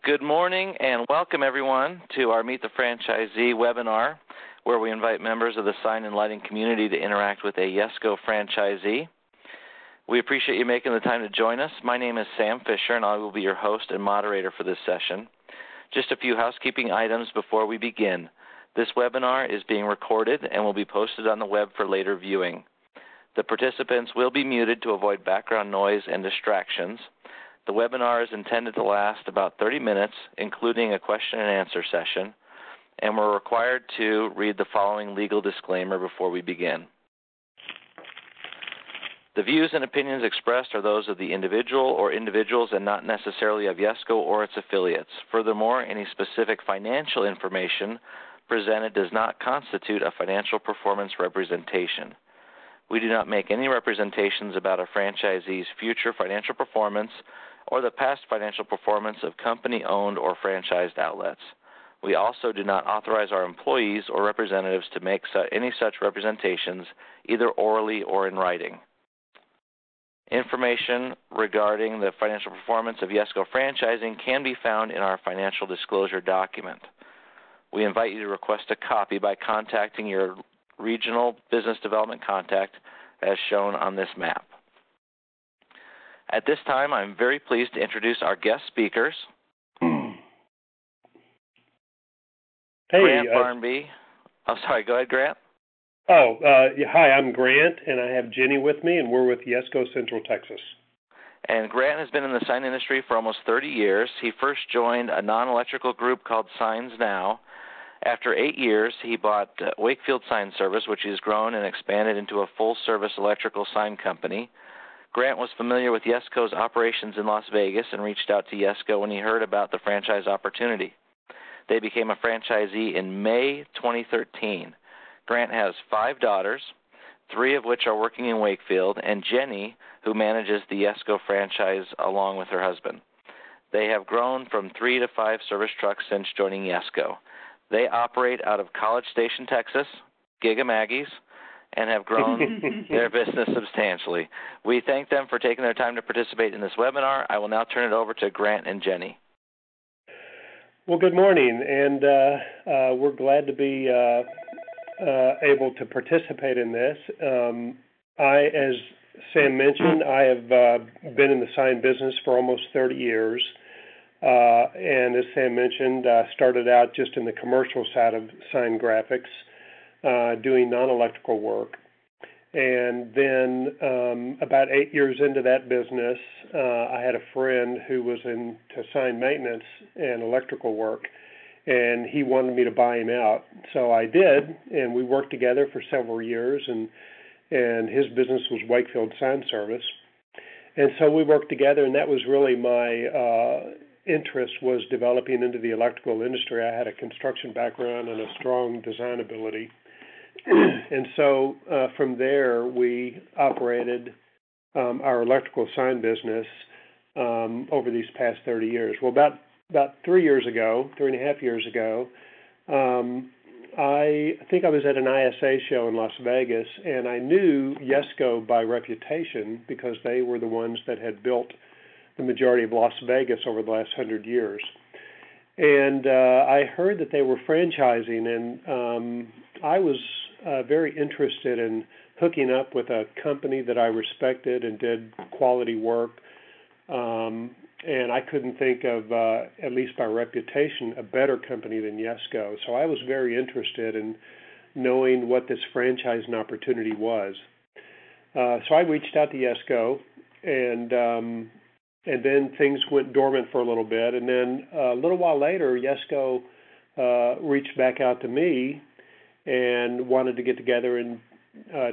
Good morning and welcome everyone to our Meet the Franchisee webinar, where we invite members of the sign and lighting community to interact with a YESCO franchisee. We appreciate you making the time to join us. My name is Sam Fisher, and I will be your host and moderator for this session. Just a few housekeeping items before we begin. This webinar is being recorded and will be posted on the web for later viewing. The participants will be muted to avoid background noise and distractions. The webinar is intended to last about 30 minutes, including a question and answer session, and we're required to read the following legal disclaimer before we begin. The views and opinions expressed are those of the individual or individuals and not necessarily of YESCO or its affiliates. Furthermore, any specific financial information presented does not constitute a financial performance representation. We do not make any representations about a franchisee's future financial performance or the past financial performance of company-owned or franchised outlets. We also do not authorize our employees or representatives to make any such representations, either orally or in writing. Information regarding the financial performance of YESCO franchising can be found in our financial disclosure document. We invite you to request a copy by contacting your regional business development contact as shown on this map. At this time, I'm very pleased to introduce our guest speakers. Hey, Grant Barnby. Sorry, go ahead, Grant. Hi, I'm Grant, and I have Jenny with me, and we're with YESCO Central Texas. And Grant has been in the sign industry for almost 30 years. He first joined a non-electrical group called Signs Now. After 8 years, he bought Wakefield Sign Service, which has grown and expanded into a full-service electrical sign company. Grant was familiar with YESCO's operations in Las Vegas and reached out to YESCO when he heard about the franchise opportunity. They became a franchisee in May 2013. Grant has 5 daughters, 3 of which are working in Wakefield, and Jenny, who manages the YESCO franchise along with her husband. They have grown from 3 to 5 service trucks since joining YESCO. They operate out of College Station, Texas, Giga Maggie's, and have grown their business substantially. We thank them for taking their time to participate in this webinar. I will now turn it over to Grant and Jenny. Well, good morning, and we're glad to be able to participate in this. As Sam mentioned, I have been in the sign business for almost 30 years. And as Sam mentioned, started out just in the commercial side of sign graphics, doing non-electrical work. And then about 8 years into that business, I had a friend who was into sign maintenance and electrical work, and he wanted me to buy him out. So I did, and we worked together for several years, and his business was Wakefield Sign Service. And so we worked together, and that was really my interest, was developing into the electrical industry. I had a construction background and a strong design ability. And so from there, we operated our electrical sign business over these past 30 years. Well, about 3 years ago, 3.5 years ago, I think I was at an ISA show in Las Vegas, and I knew YESCO by reputation because they were the ones that had built the majority of Las Vegas over the last 100 years. And I heard that they were franchising, and I was very interested in hooking up with a company that I respected and did quality work. And I couldn't think of, at least by reputation, a better company than YESCO. So I was very interested in knowing what this franchising opportunity was. So I reached out to YESCO, and then things went dormant for a little bit. And then a little while later, YESCO reached back out to me and wanted to get together and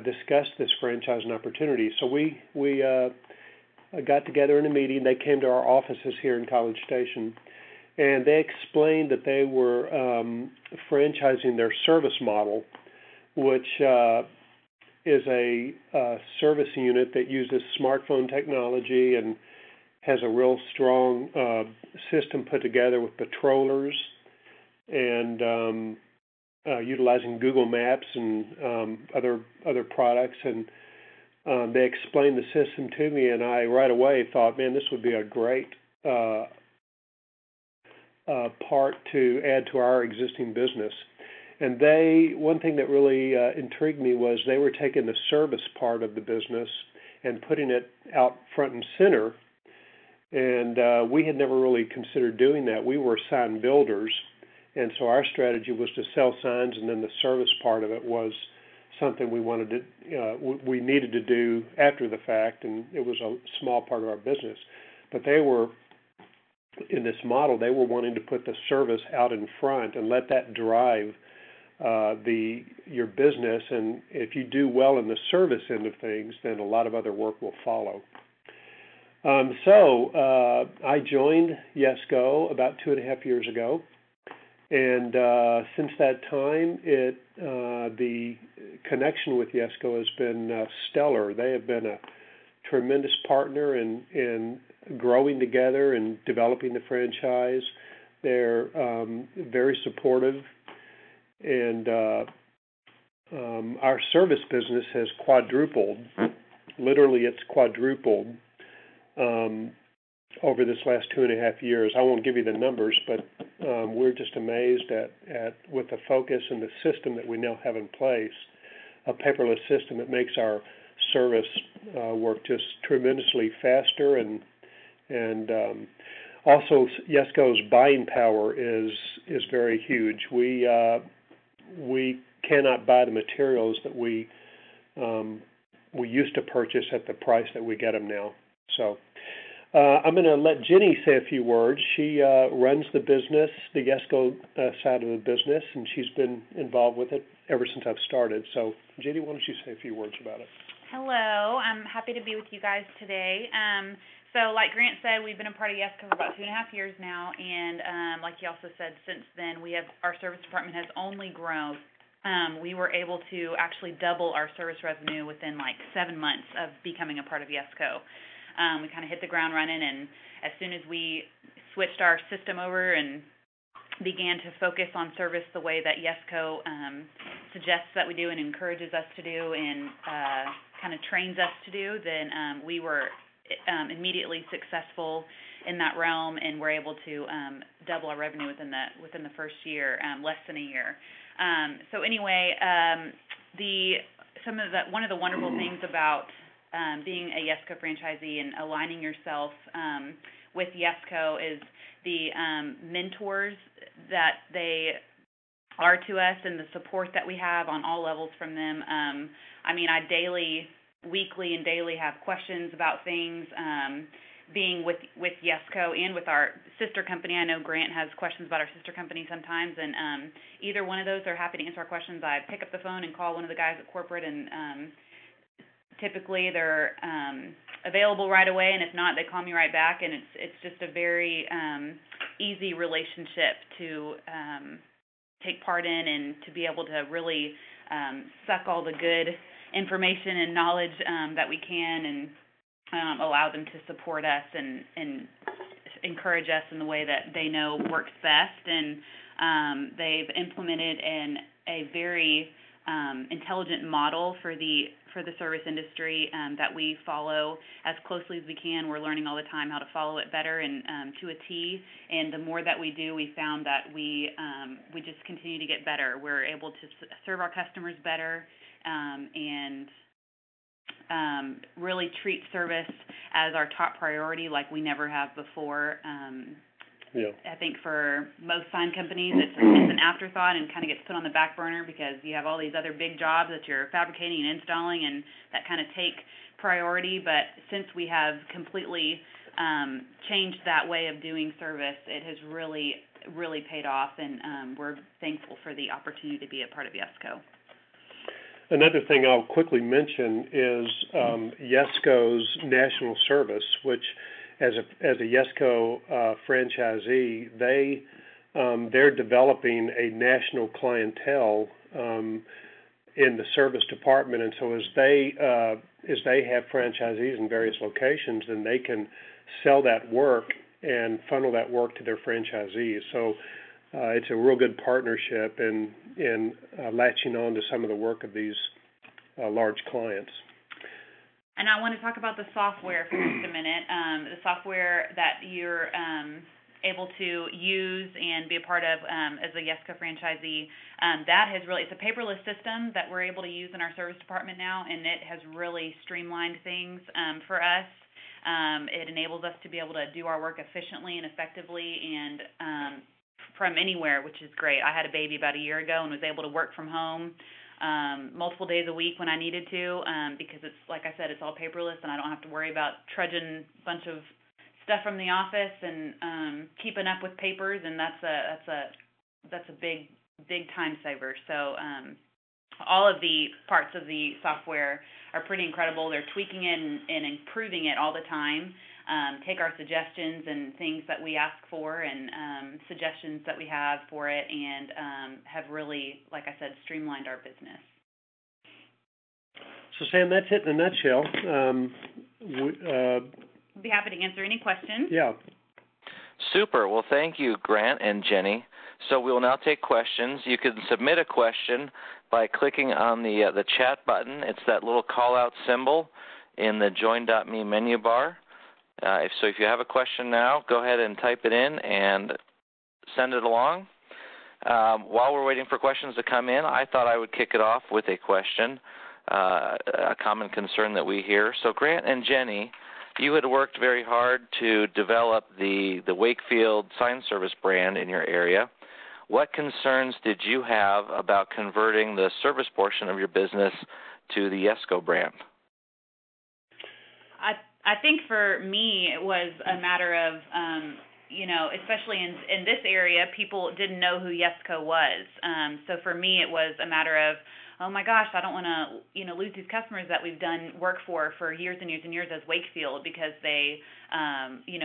discuss this franchising opportunity. So we got together in a meeting. They came to our offices here in College Station, and they explained that they were franchising their service model, which is a service unit that uses smartphone technology and has a real strong system put together with patrollers and utilizing Google Maps and other products. And they explained the system to me, and I right away thought, man, this would be a great part to add to our existing business. And one thing that really intrigued me was they were taking the service part of the business and putting it out front and center. And we had never really considered doing that. We were sign builders, and so our strategy was to sell signs, and then the service part of it was something we needed to do after the fact, and it was a small part of our business. But they were, in this model, they were wanting to put the service out in front and let that drive your business. And if you do well in the service end of things, then a lot of other work will follow. So I joined Yesco about 2.5 years ago, and since that time, the connection with Yesco has been stellar. They have been a tremendous partner in growing together and developing the franchise. They're very supportive, and our service business has quadrupled. Literally, it's quadrupled over this last 2.5 years. I won't give you the numbers, but we're just amazed at with the focus and the system that we now have in place, a paperless system that makes our service work just tremendously faster, and also Yesco's buying power is very huge. We cannot buy the materials that we used to purchase at the price that we get them now. So I'm going to let Jenny say a few words. She runs the business, the Yesco side of the business, and she's been involved with it ever since I've started. So, Jenny, why don't you say a few words about it? Hello. I'm happy to be with you guys today. So like Grant said, we've been a part of Yesco for about 2.5 years now, and like he also said, since then our service department has only grown. We were able to actually double our service revenue within like 7 months of becoming a part of Yesco. We kind of hit the ground running, and as soon as we switched our system over and began to focus on service the way that Yesco suggests that we do and encourages us to do and kind of trains us to do, then we were immediately successful in that realm, and we're able to double our revenue within the first year, less than a year. So anyway, one of the wonderful things about being a Yesco franchisee and aligning yourself with Yesco is the mentors that they are to us and the support that we have on all levels from them. I mean, weekly and daily have questions about things, being with Yesco and with our sister company. I know Grant has questions about our sister company sometimes, and either one of those are happy to answer our questions. I pick up the phone and call one of the guys at corporate, and typically they're available right away, and if not, they call me right back, and it's just a very easy relationship to take part in and to be able to really suck all the good information and knowledge that we can, and allow them to support us and encourage us in the way that they know works best. And they've implemented a very intelligent model for the service industry that we follow as closely as we can. We're learning all the time how to follow it better and to a T. And the more that we do, we found that we just continue to get better. We're able to serve our customers better, and really treat service as our top priority like we never have before. Yeah. I think for most sign companies, it's an afterthought and kind of gets put on the back burner because you have all these other big jobs that you're fabricating and installing, and that kind of take priority. But since we have completely changed that way of doing service, it has really, really paid off, and we're thankful for the opportunity to be a part of Yesco. Another thing I'll quickly mention is Yesco's national service, which as a Yesco franchisee, they're developing a national clientele in the service department, and so as they have franchisees in various locations, then they can sell that work and funnel that work to their franchisees. So it's a real good partnership in latching on to some of the work of these large clients. And I want to talk about the software for just a minute. The software that you're able to use and be a part of as a Yesco franchisee. That has really, it's a paperless system that we're able to use in our service department now, and it has really streamlined things for us. It enables us to be able to do our work efficiently and effectively and from anywhere, which is great. I had a baby about a year ago and was able to work from home multiple days a week when I needed to because it's, like I said, it's all paperless and I don't have to worry about trudging a bunch of stuff from the office and keeping up with papers, and that's a big time saver. So all of the parts of the software are pretty incredible. They're tweaking it and improving it all the time. Take our suggestions and things that we ask for and suggestions that we have for it, and have really, like I said, streamlined our business. So, Sam, that's it in a nutshell. I'd be happy to answer any questions. Yeah. Super. Well, thank you, Grant and Jenny. So we will now take questions. You can submit a question by clicking on the chat button. It's that little call-out symbol in the Join.me menu bar. If you have a question now, go ahead and type it in and send it along. While we're waiting for questions to come in, I thought I would kick it off with a question, a common concern that we hear. So Grant and Jenny, you had worked very hard to develop the Wakefield Sign Service brand in your area. What concerns did you have about converting the service portion of your business to the Yesco brand? I think for me it was a matter of, especially in this area, people didn't know who Yesco was. So for me it was a matter of, oh my gosh, I don't want to, lose these customers that we've done work for years and years and years as Wakefield because they,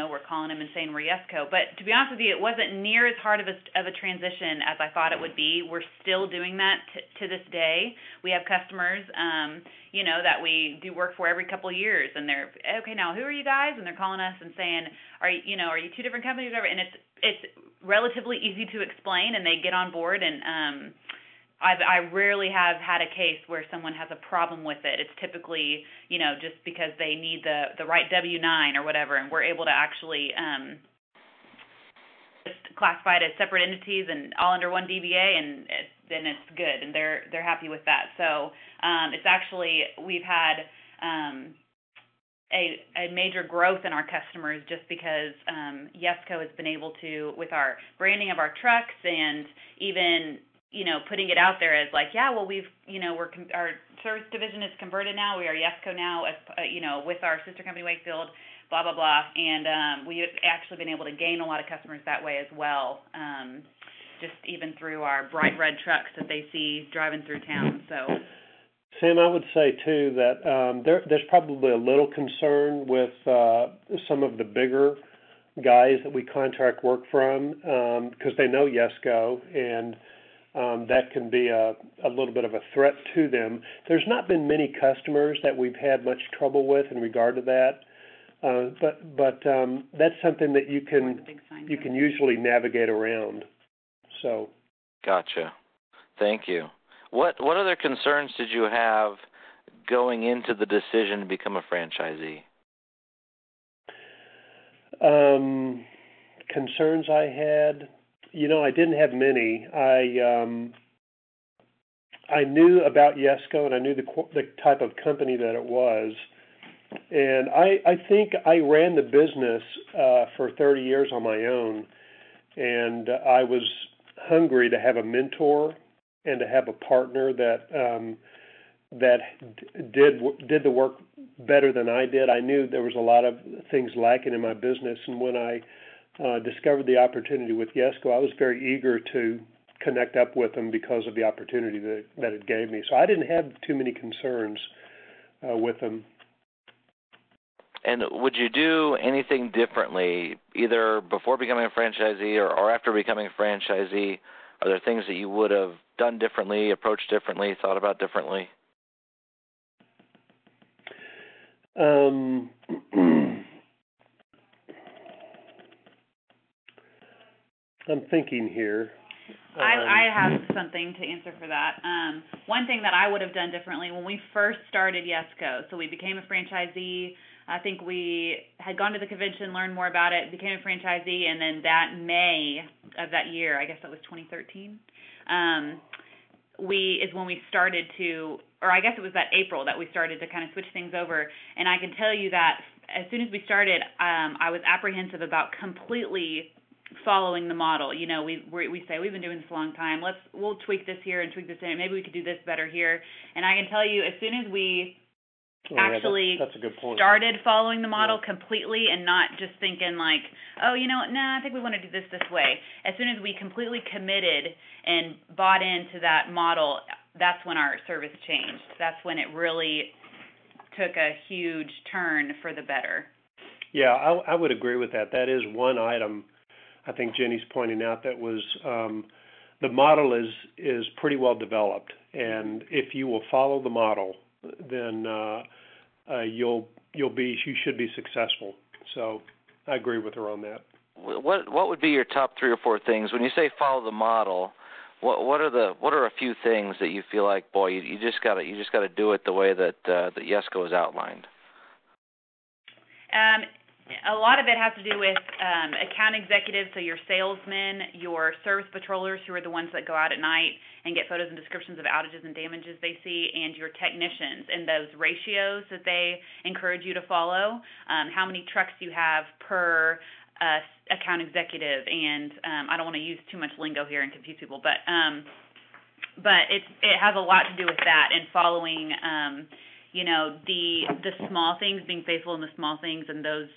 were calling them and saying we're Yesco. But to be honest with you, it wasn't near as hard of a transition as I thought it would be. We're still doing that to this day. We have customers, that we do work for every couple of years, and they're, okay, now who are you guys? And they're calling us and saying, are you two different companies or whatever? And it's relatively easy to explain, and they get on board, and I rarely have had a case where someone has a problem with it. It's typically, just because they need the right W-9 or whatever, and we're able to actually just classify it as separate entities and all under one DBA, and then it's good, and they're happy with that. So it's actually, we've had a major growth in our customers just because Yesco has been able to, with our branding of our trucks and even putting it out there as like, yeah, well, our service division is converted now. We are Yesco now, with our sister company Wakefield, blah, blah, blah. And we've actually been able to gain a lot of customers that way as well, just even through our bright red trucks that they see driving through town. So, Sam, I would say, too, that there's probably a little concern with some of the bigger guys that we contract work from because they know Yesco, and that can be a little bit of a threat to them. There's not been many customers that we've had much trouble with in regard to that, but that's something that you can usually navigate around. So, gotcha. Thank you. What other concerns did you have going into the decision to become a franchisee? Concerns I had. I didn't have many. I knew about Yesco, and I knew the type of company that it was. And I think I ran the business for 30 years on my own, and I was hungry to have a mentor and to have a partner that did the work better than I did. I knew there was a lot of things lacking in my business, and when I discovered the opportunity with Yesco, I was very eager to connect up with them because of the opportunity that it gave me. So I didn't have too many concerns with them. And would you do anything differently, either before becoming a franchisee or after becoming a franchisee? Are there things that you would have done differently, approached differently, thought about differently? I'm thinking here. I have something to answer for that. One thing that I would have done differently when we first started Yesco, so we became a franchisee, I think we had gone to the convention, learned more about it, became a franchisee, and then that May of that year, I guess that was 2013, is when we started to, or I guess it was that April that we started to kind of switch things over. And I can tell you that as soon as we started, I was apprehensive about completely following the model. You know, we say we've been doing this a long time. We'll tweak this here and tweak this in. Maybe we could do this better here. And I can tell you, as soon as we that's a good point. Started following the model completely and not just thinking like, oh, you know, I think we want to do this way. As soon as we completely committed and bought into that model, that's when our service changed. That's when it really took a huge turn for the better. Yeah, I would agree with that. That is one item I think Jenny's pointing out that was the model is pretty well developed, and if you will follow the model, then you should be successful. So I agree with her on that. What would be your top 3 or 4 things when you say follow the model? What are a few things that you feel like, boy, you just gotta do it the way that Yesco has outlined? A lot of it has to do with account executives, so your salesmen, your service patrollers, who are the ones that go out at night and get photos and descriptions of outages and damages they see, and your technicians and those ratios that they encourage you to follow, how many trucks you have per account executive, and I don't want to use too much lingo here and confuse people, but it has a lot to do with that and following you know, the small things, being faithful in the small things and those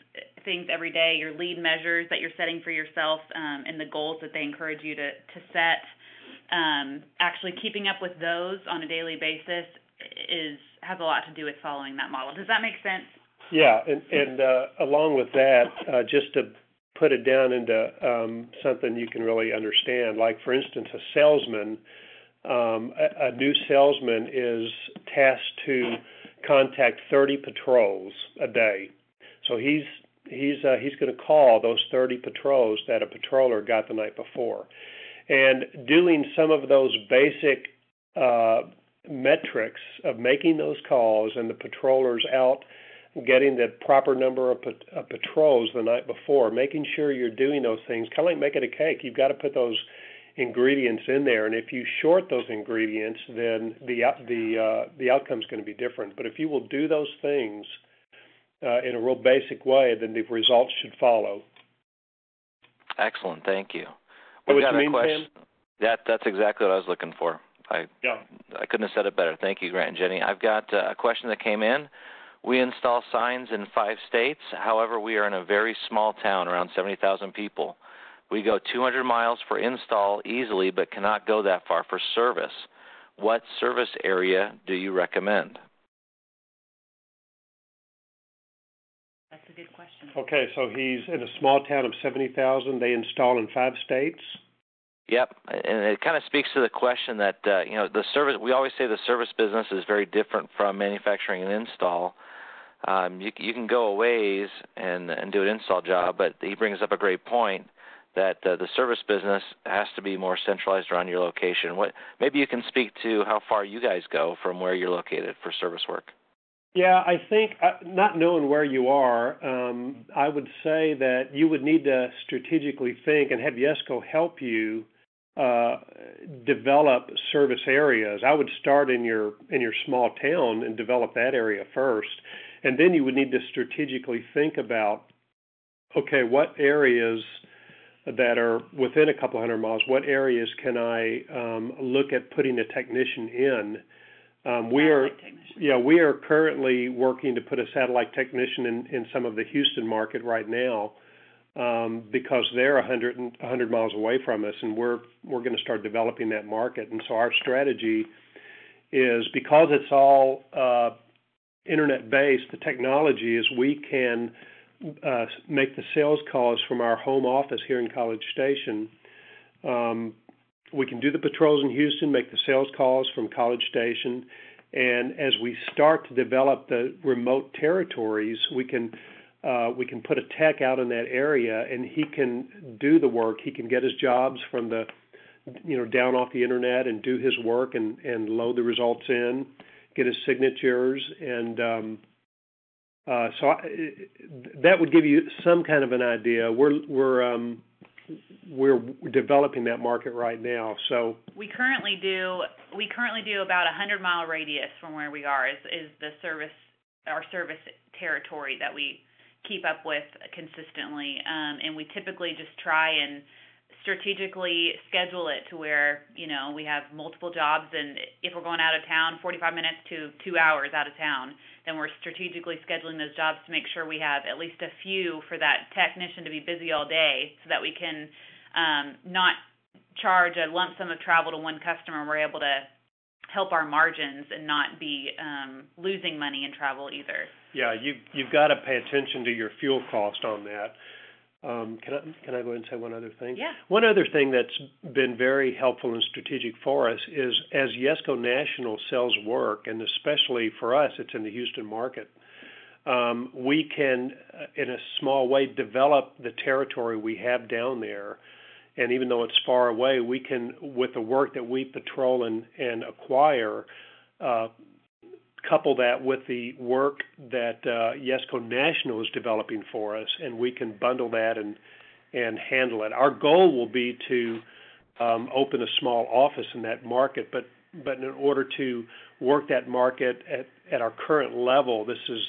things every day, your lead measures that you're setting for yourself, and the goals that they encourage you to set, actually keeping up with those on a daily basis has a lot to do with following that model. Does that make sense? Yeah, and along with that, just to put it down into something you can really understand, like, for instance, a salesman, a new salesman is tasked to contact 30 patrols a day. So he's going to call those 30 patrols that a patroller got the night before, and doing some of those basic metrics of making those calls and the patrollers out getting the proper number of patrols the night before, making sure you're doing those things, kind of like making a cake. You've got to put those ingredients in there, and if you short those ingredients, then the outcome's going to be different. But if you will do those things in a real basic way, then the results should follow. Excellent, thank you. What you mean, Sam? That's exactly what I was looking for. I couldn't have said it better. Thank you, Grant and Jenny. I've got a question that came in. We install signs in 5 states. However, we are in a very small town, around 70,000 people. We go 200 miles for install easily, but cannot go that far for service. What service area do you recommend? That's a good question. Okay, so he's in a small town of 70,000. They install in 5 states? Yep, and it kind of speaks to the question that, the service, we always say the service business is very different from manufacturing and install. You can go a ways and do an install job, but he brings up a great point that the service business has to be more centralized around your location. Maybe you can speak to how far you guys go from where you're located for service work. Yeah, I think, not knowing where you are, I would say that you would need to strategically think and have Yesco help you develop service areas. I would start in your small town and develop that area first, and then you would need to strategically think about, okay, what areas that are within a couple hundred miles, what areas can I look at putting a technician in? We are currently working to put a satellite technician in some of the Houston market right now, because they're 100 miles away from us, and we're going to start developing that market. And so our strategy is, because it's all internet-based, the technology is we can make the sales calls from our home office here in College Station. We can do the patrols in Houston, make the sales calls from College Station, and as we start to develop the remote territories, we can put a tech out in that area, and he can do the work. He can get his jobs from the, down off the internet and do his work and load the results in, get his signatures, and That would give you some kind of an idea. We're developing that market right now. So we currently do about 100-mile radius from where we are is our service territory that we keep up with consistently, and we typically just try and strategically schedule it to where, we have multiple jobs, and if we're going out of town 45 minutes to 2 hours out of town, then we're strategically scheduling those jobs to make sure we have at least a few for that technician to be busy all day so that we can not charge a lump sum of travel to one customer, and we're able to help our margins and not be losing money in travel either. Yeah, you've got to pay attention to your fuel cost on that. Can I go ahead and say one other thing? Yeah. One other thing that's been very helpful and strategic for us is as Yesco National sells work, and especially for us, it's in the Houston market, we can, in a small way, develop the territory we have down there. And even though it's far away, we can, with the work that we patrol and acquire, couple that with the work that Yesco National is developing for us, and we can bundle that and handle it. Our goal will be to open a small office in that market, but in order to work that market at our current level, this is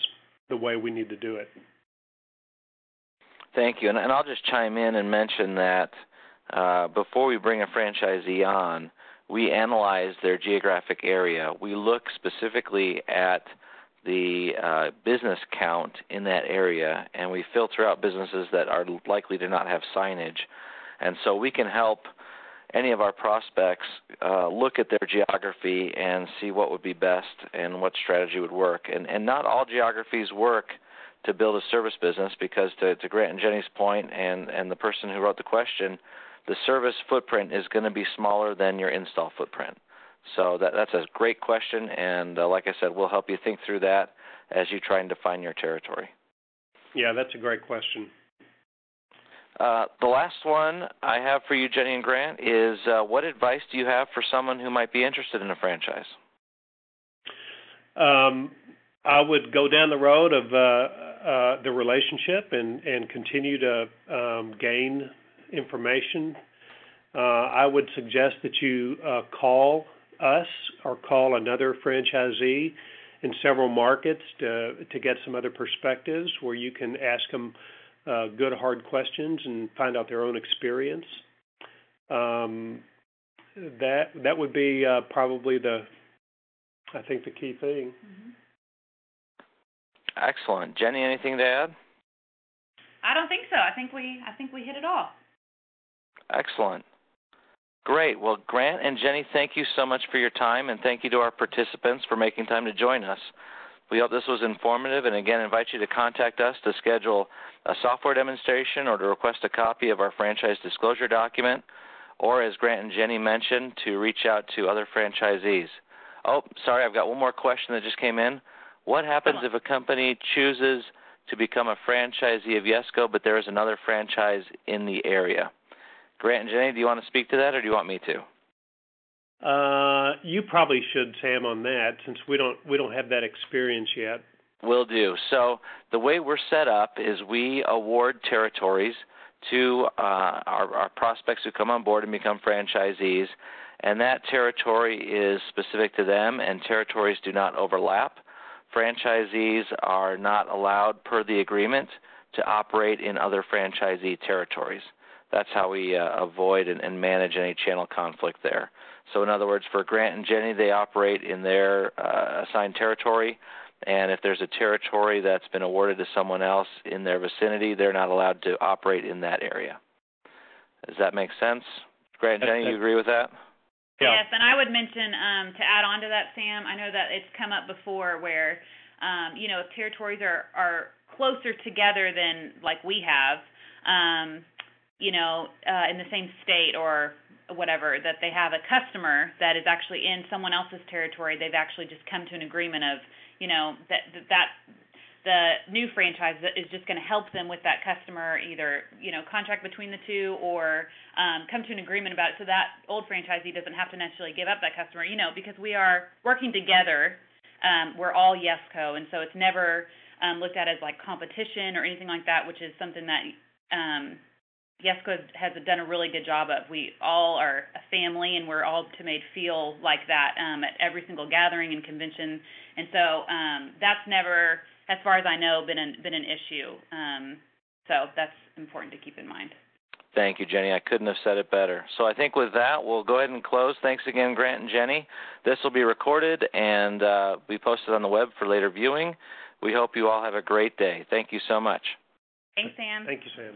the way we need to do it. Thank you. And I'll just chime in and mention that before we bring a franchisee on, we analyze their geographic area. We look specifically at the business count in that area, and we filter out businesses that are likely to not have signage. And so we can help any of our prospects look at their geography and see what would be best and what strategy would work. And not all geographies work to build a service business because, to Grant and Jenny's point and the person who wrote the question, the service footprint is going to be smaller than your install footprint. So that's a great question, and like I said, we'll help you think through that as you try and define your territory. Yeah, that's a great question. The last one I have for you, Jenny and Grant, is what advice do you have for someone who might be interested in a franchise? I would go down the road of the relationship and continue to gain information. I would suggest that you call us or call another franchisee in several markets to get some other perspectives where you can ask them good, hard questions and find out their own experience. That would be probably the key thing. Mm-hmm. Excellent. Jenny, anything to add? I don't think so. I think we hit it all. Excellent. Great. Well, Grant and Jenny, thank you so much for your time, and thank you to our participants for making time to join us. We hope this was informative, and again, invite you to contact us to schedule a software demonstration or to request a copy of our franchise disclosure document, or, as Grant and Jenny mentioned, to reach out to other franchisees. Oh, sorry, I've got one more question that just came in. What happens if a company chooses to become a franchisee of Yesco, but there is another franchise in the area? Grant and Jenny, do you want to speak to that, or do you want me to? You probably should, Sam, on that, since we don't have that experience yet. Will do. So the way we're set up is we award territories to our prospects who come on board and become franchisees, and that territory is specific to them, and territories do not overlap. Franchisees are not allowed, per the agreement, to operate in other franchisee territories. That's how we avoid and manage any channel conflict there. So in other words, for Grant and Jenny, they operate in their assigned territory, and if there's a territory that's been awarded to someone else in their vicinity, they're not allowed to operate in that area. Does that make sense? Grant and Jenny, you agree with that? Yeah. Yes, and I would mention, to add on to that, Sam, I know that it's come up before where, if territories are closer together than like we have, in the same state or whatever, that they have a customer that is actually in someone else's territory, they've actually just come to an agreement of, that the new franchise is just going to help them with that customer, either, contract between the two or come to an agreement about it so that old franchisee doesn't have to necessarily give up that customer, because we are working together. We're all Yesco, and so it's never looked at as like competition or anything like that, which is something that YESCO has done a really good job of. We all are a family, and we're all made feel like that at every single gathering and convention. And so that's never, as far as I know, been an issue. So that's important to keep in mind. Thank you, Jenny. I couldn't have said it better. So I think with that, we'll go ahead and close. Thanks again, Grant and Jenny. This will be recorded and be posted on the web for later viewing. We hope you all have a great day. Thank you so much. Thanks, Sam. Thank you, Sam.